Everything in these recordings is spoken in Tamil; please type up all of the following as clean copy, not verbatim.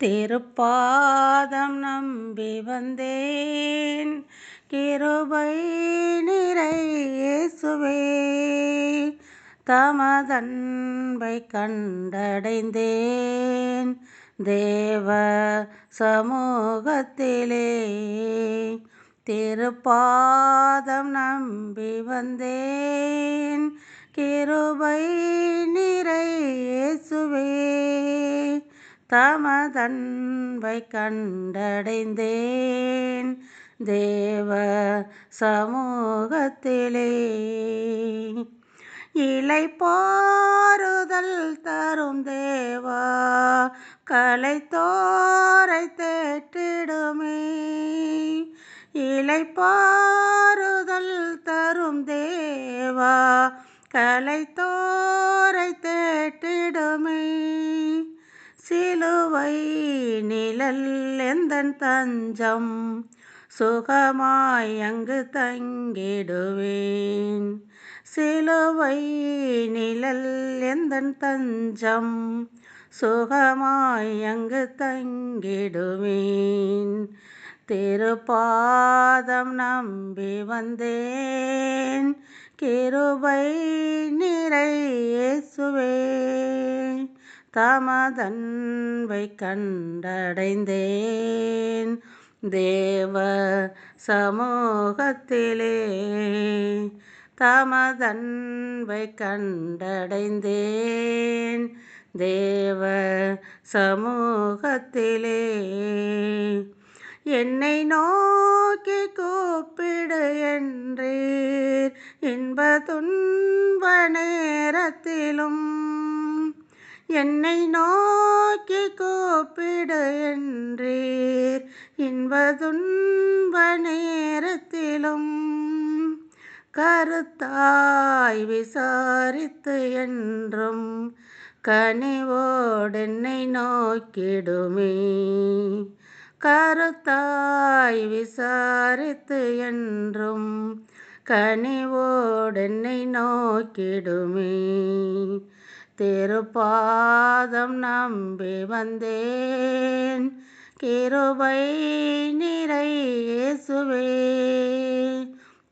திருப்பாதம் நம்பி வந்தேன் கிருபை நிறை இயேசுவே. தமதன்பை கண்டடைந்தேன் தேவ சமூகத்திலே. திருப்பாதம் நம்பி வந்தேன் கிருபை நிறை இயேசுவே. தமதன்பை கண்டடைந்தேன் தேவ சமூகத்திலே. இளைப்பாறுதல் தரும் தேவா களைத்தோரை தேற்றிடுமே. இளைப்பாறுதல் தரும் தேவா களைத்தோரை தேற்றிடுமே. சிலுவை நிழல் எந்தன் தஞ்சம் சுகமாய் அங்கு தங்கிடுவேன். சிலுவை நிழல் எந்தன் தஞ்சம் சுகமாய் அங்கு தங்கிடுவேன். திருப்பாதம் நம்பி வந்தேன் கிருபை நிறை இயேசுவே. தமதன்பை கண்டடைந்தேன் தேவ சமூகத்திலே. தமதன்பை கண்டடைந்தேன் தேவ சமூகத்திலே. என்னை நோக்கி கூப்பிடு என்றீர் இன்ப துன்ப நேரத்திலும். என்னை நோக்கி கூப்பிடு என்றீர் இன்ப துன்ப நேரத்திலும். கருத்தாய் விசாரித்து என்றும் கனிவோடென்னை நோக்கிடுமே. கருத்தாய் விசாரித்து என்றும் கனிவோடென்னை நோக்கிடுமே. திருப்பாதம் நம்பி வந்தேன் கிருபை நிறை இயேசுவே.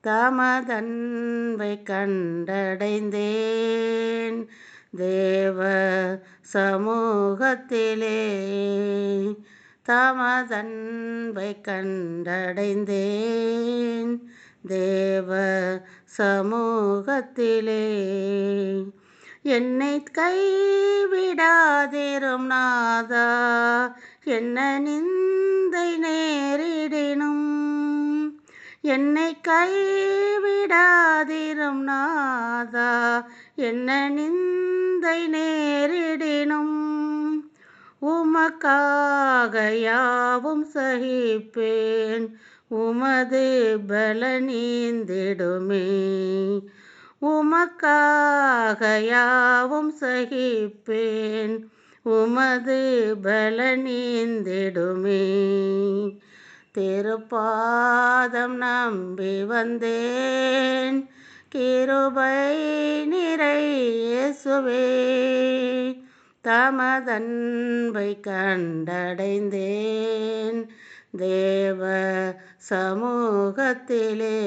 தமதன்பை கண்டடைந்தேன் தேவ சமூகத்திலே. தமதன்பை கண்டடைந்தேன் தேவ சமூகத்திலே. என்னை கைவிடாதிரும் நாதா என்ன நிந்தை நேரிடினும். என்னை கைவிடாதிரும் நாதா என்ன நிந்தை நேரிடினும். உமக்காக யாவும் சகிப்பேன் உமது பல நீந்திடுமே. உமக்காக யாவும் சகிப்பேன் உமது பல நீந்திடுமே. திருப்பாதம் நம்பி வந்தேன் கிருபை நிறை இயேசுவே. தமதன்பை கண்டடைந்தேன் தேவ சமூகத்திலே.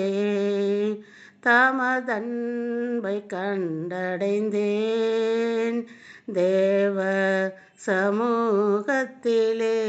தமதன்பை கண்டடைந்தேன் தேவ சமூகத்திலே.